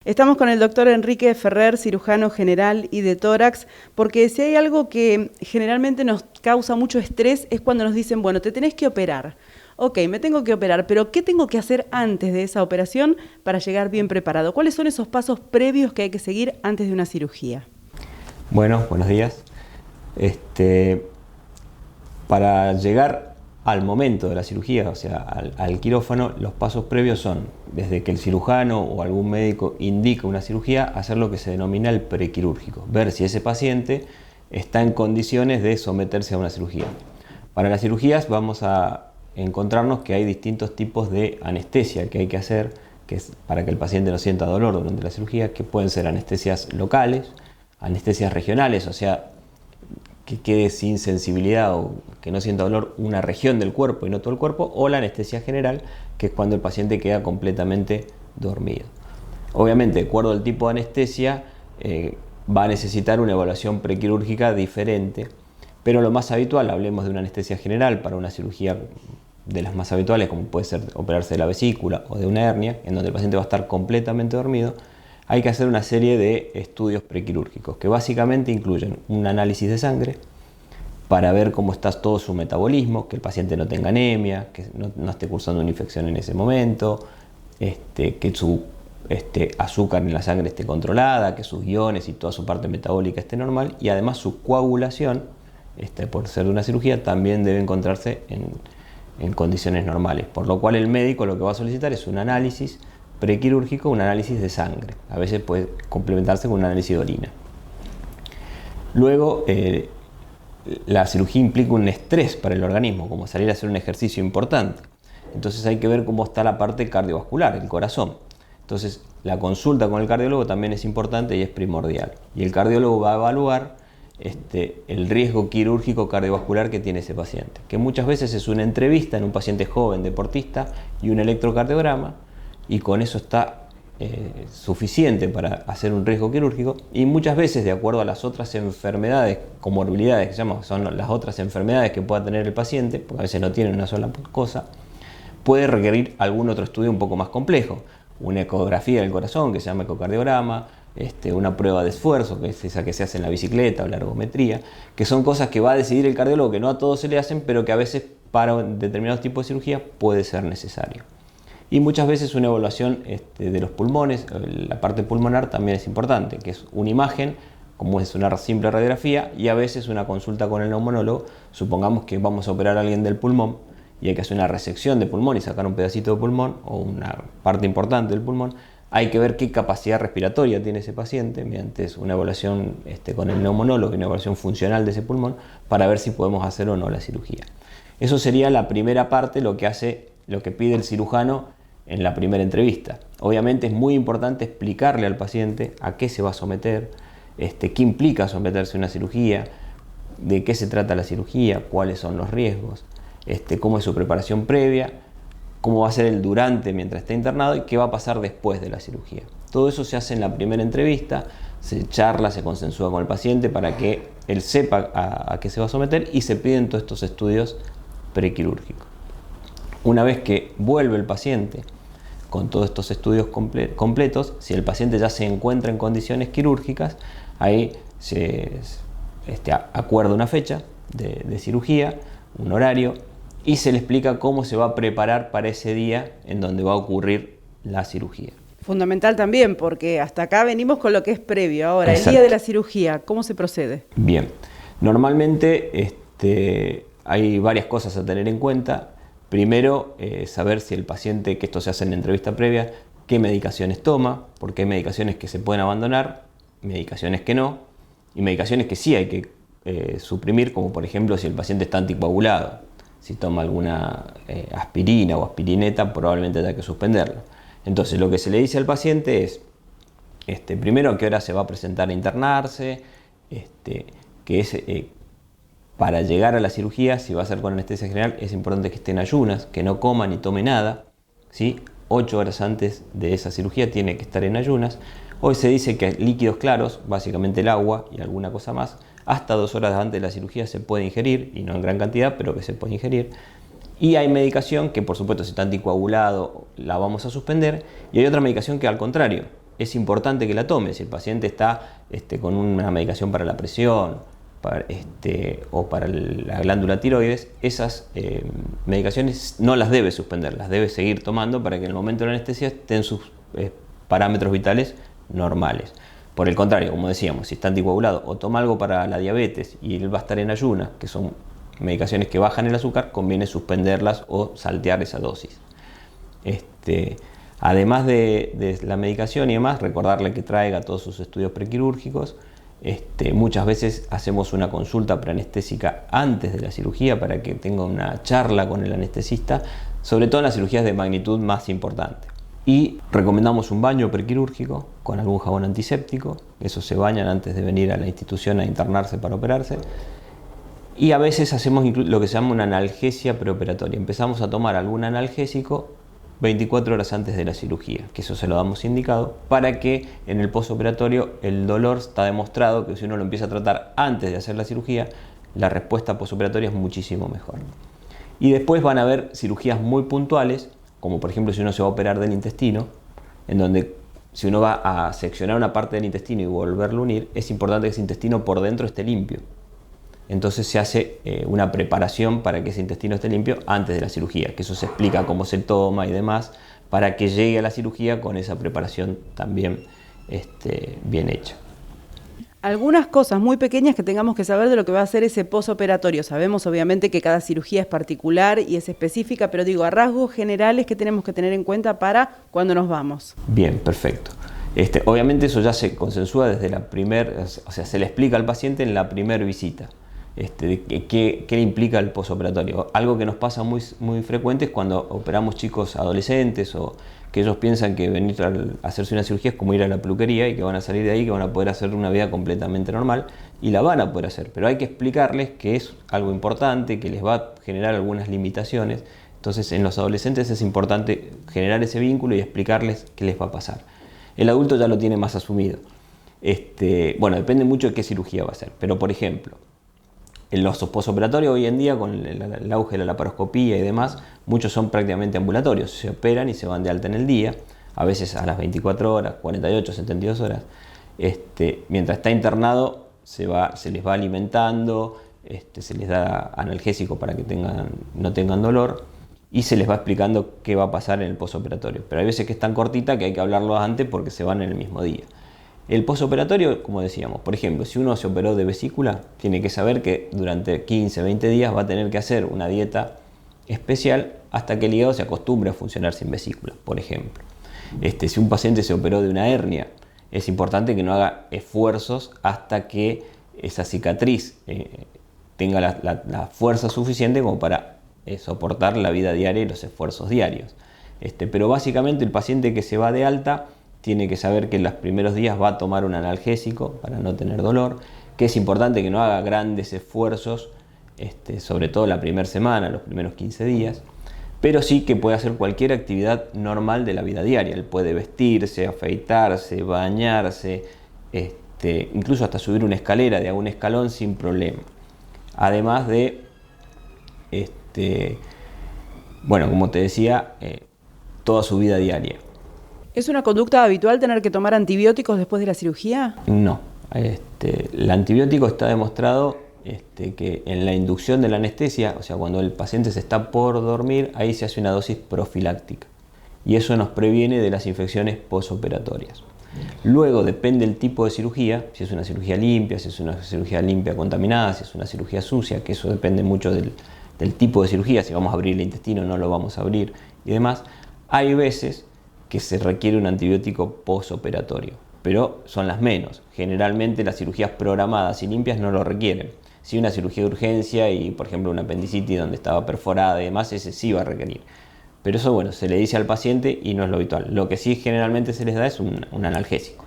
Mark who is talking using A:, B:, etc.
A: Estamos con el doctor Enrique Ferrer, cirujano general y de tórax, porque si hay algo que generalmente nos causa mucho estrés es cuando nos dicen, bueno, te tenés que operar. Ok, me tengo que operar, pero ¿qué tengo que hacer antes de esa operación para llegar bien preparado? ¿Cuáles son esos pasos previos que hay que seguir antes de una cirugía?
B: Bueno, buenos días. Para llegar al momento de la cirugía, o sea, al quirófano, los pasos previos son, desde que el cirujano o algún médico indica una cirugía, hacer lo que se denomina el prequirúrgico, ver si ese paciente está en condiciones de someterse a una cirugía. Para las cirugías vamos a encontrarnos que hay distintos tipos de anestesia que hay que hacer, que es para que el paciente no sienta dolor durante la cirugía, que pueden ser anestesias locales, anestesias regionales, o sea, que quede sin sensibilidad o que no sienta dolor una región del cuerpo y no todo el cuerpo, o la anestesia general, que es cuando el paciente queda completamente dormido. Obviamente, de acuerdo al tipo de anestesia, va a necesitar una evaluación prequirúrgica diferente, pero lo más habitual, hablemos de una anestesia general para una cirugía de las más habituales, como puede ser operarse de la vesícula o de una hernia, en donde el paciente va a estar completamente dormido, hay que hacer una serie de estudios prequirúrgicos que básicamente incluyen un análisis de sangre para ver cómo está todo su metabolismo, que el paciente no tenga anemia, que no esté cursando una infección en ese momento, que su azúcar en la sangre esté controlada, que sus iones y toda su parte metabólica esté normal, y además su coagulación, por ser de una cirugía, también debe encontrarse en condiciones normales, por lo cual el médico lo que va a solicitar es un análisis prequirúrgico, un análisis de sangre. A veces puede complementarse con un análisis de orina. Luego, la cirugía implica un estrés para el organismo, como salir a hacer un ejercicio importante. Entonces hay que ver cómo está la parte cardiovascular, el corazón. Entonces, la consulta con el cardiólogo también es importante y es primordial. Y el cardiólogo va a evaluar el riesgo quirúrgico cardiovascular que tiene ese paciente, que muchas veces es una entrevista en un paciente joven deportista y un electrocardiograma, y con eso está suficiente para hacer un riesgo quirúrgico, y muchas veces, de acuerdo a las otras enfermedades, comorbilidades que llamamos, son las otras enfermedades que pueda tener el paciente, porque a veces no tiene una sola cosa, puede requerir algún otro estudio un poco más complejo, una ecografía del corazón que se llama ecocardiograma, una prueba de esfuerzo, que es esa que se hace en la bicicleta, o la ergometría, que son cosas que va a decidir el cardiólogo, que no a todos se le hacen, pero que a veces para determinados tipos de cirugía puede ser necesario. Y muchas veces una evaluación de los pulmones, la parte pulmonar también es importante, que es una imagen, como es una simple radiografía, y a veces una consulta con el neumonólogo. Supongamos que vamos a operar a alguien del pulmón y hay que hacer una resección de pulmón y sacar un pedacito de pulmón o una parte importante del pulmón. Hay que ver qué capacidad respiratoria tiene ese paciente mediante una evaluación con el neumonólogo y una evaluación funcional de ese pulmón para ver si podemos hacer o no la cirugía. Eso sería la primera parte, lo que pide el cirujano en la primera entrevista. Obviamente es muy importante explicarle al paciente a qué se va a someter, qué implica someterse a una cirugía, de qué se trata la cirugía, cuáles son los riesgos, cómo es su preparación previa, cómo va a ser el durante mientras está internado y qué va a pasar después de la cirugía. Todo eso se hace en la primera entrevista, se charla, se consensúa con el paciente para que él sepa a qué se va a someter, y se piden todos estos estudios prequirúrgicos. Una vez que vuelve el paciente con todos estos estudios completos, si el paciente ya se encuentra en condiciones quirúrgicas, ahí se acuerda una fecha de cirugía, un horario, y se le explica cómo se va a preparar para ese día en donde va a ocurrir la cirugía.
A: Fundamental también, porque hasta acá venimos con lo que es previo. Ahora,
B: Exacto.
A: El día de la cirugía, ¿cómo se procede?
B: Bien, normalmente hay varias cosas a tener en cuenta. Primero, saber si el paciente, que esto se hace en la entrevista previa, qué medicaciones toma, porque hay medicaciones que se pueden abandonar, medicaciones que no, y medicaciones que sí hay que suprimir, como por ejemplo si el paciente está anticoagulado. Si toma alguna aspirina o aspirineta, probablemente haya que suspenderla. Entonces, lo que se le dice al paciente es, primero, a qué hora se va a presentar a internarse, que es... para llegar a la cirugía, si va a ser con anestesia general, es importante que esté en ayunas, que no coma ni tome nada, ¿sí? 8 horas antes de esa cirugía tiene que estar en ayunas. Hoy se dice que líquidos claros, básicamente el agua y alguna cosa más, hasta 2 horas antes de la cirugía se puede ingerir, y no en gran cantidad, pero que se puede ingerir. Y hay medicación que, por supuesto, si está anticoagulado, la vamos a suspender, y hay otra medicación que, al contrario, es importante que la tome. Si el paciente está con una medicación para la presión o para la glándula tiroides, esas medicaciones no las debe suspender, las debe seguir tomando para que en el momento de la anestesia estén sus parámetros vitales normales. Por el contrario, como decíamos, si está anticoagulado o toma algo para la diabetes y él va a estar en ayunas, que son medicaciones que bajan el azúcar, conviene suspenderlas o saltear esa dosis. Además de la medicación y demás, recordarle que traiga todos sus estudios prequirúrgicos. Muchas veces hacemos una consulta preanestésica antes de la cirugía para que tenga una charla con el anestesista, sobre todo en las cirugías de magnitud más importante. Y recomendamos un baño prequirúrgico con algún jabón antiséptico. Eso se bañan antes de venir a la institución a internarse para operarse. Y a veces hacemos lo que se llama una analgesia preoperatoria. Empezamos a tomar algún analgésico 24 horas antes de la cirugía, que eso se lo damos indicado, para que en el postoperatorio el dolor está demostrado que si uno lo empieza a tratar antes de hacer la cirugía, la respuesta postoperatoria es muchísimo mejor. Y después van a haber cirugías muy puntuales, como por ejemplo si uno se va a operar del intestino, en donde si uno va a seccionar una parte del intestino y volverlo a unir, es importante que ese intestino por dentro esté limpio. Entonces se hace una preparación para que ese intestino esté limpio antes de la cirugía, que eso se explica cómo se toma y demás, para que llegue a la cirugía con esa preparación también bien hecha.
A: Algunas cosas muy pequeñas que tengamos que saber de lo que va a ser ese posoperatorio. Sabemos obviamente que cada cirugía es particular y es específica, pero digo, a rasgos generales que tenemos que tener en cuenta para cuando nos vamos.
B: Bien, perfecto. Obviamente eso ya se consensúa desde la primera, o sea, se le explica al paciente en la primera visita. ¿Qué le implica el posoperatorio? Algo que nos pasa muy frecuente es cuando operamos chicos adolescentes o que ellos piensan que venir a hacerse una cirugía es como ir a la peluquería y que van a salir de ahí, que van a poder hacer una vida completamente normal y la van a poder hacer, pero hay que explicarles que es algo importante, que les va a generar algunas limitaciones. Entonces en los adolescentes es importante generar ese vínculo y explicarles qué les va a pasar. El adulto ya lo tiene más asumido. Bueno, depende mucho de qué cirugía va a ser, pero por ejemplo, en los posoperatorios hoy en día, con el auge de la laparoscopía y demás, muchos son prácticamente ambulatorios. Se operan y se van de alta en el día, a veces a las 24 horas, 48, 72 horas. Mientras está internado, se les va alimentando, se les da analgésico para que no tengan dolor y se les va explicando qué va a pasar en el posoperatorio. Pero hay veces que es tan cortita que hay que hablarlo antes porque se van en el mismo día. El posoperatorio, como decíamos, por ejemplo, si uno se operó de vesícula, tiene que saber que durante 15, 20 días va a tener que hacer una dieta especial hasta que el hígado se acostumbre a funcionar sin vesícula, por ejemplo. Si un paciente se operó de una hernia, es importante que no haga esfuerzos hasta que esa cicatriz tenga la fuerza suficiente como para soportar la vida diaria y los esfuerzos diarios. Pero básicamente el paciente que se va de alta tiene que saber que en los primeros días va a tomar un analgésico para no tener dolor, que es importante que no haga grandes esfuerzos, sobre todo la primera semana, los primeros 15 días, pero sí que puede hacer cualquier actividad normal de la vida diaria. Él puede vestirse, afeitarse, bañarse, incluso hasta subir una escalera de algún escalón sin problema. Además de, bueno, como te decía, toda su vida diaria.
A: ¿Es una conducta habitual tener que tomar antibióticos después de la cirugía?
B: No. El antibiótico está demostrado que en la inducción de la anestesia, o sea, cuando el paciente se está por dormir, ahí se hace una dosis profiláctica. Y eso nos previene de las infecciones posoperatorias. Luego depende del tipo de cirugía, si es una cirugía limpia, si es una cirugía limpia contaminada, si es una cirugía sucia, que eso depende mucho del tipo de cirugía, si vamos a abrir el intestino, no lo vamos a abrir y demás. Hay veces que se requiere un antibiótico posoperatorio, pero son las menos. Generalmente las cirugías programadas y limpias no lo requieren. Si una cirugía de urgencia y, por ejemplo, una apendicitis donde estaba perforada y demás, ese sí va a requerir. Pero eso, bueno, se le dice al paciente y no es lo habitual. Lo que sí generalmente se les da es un analgésico.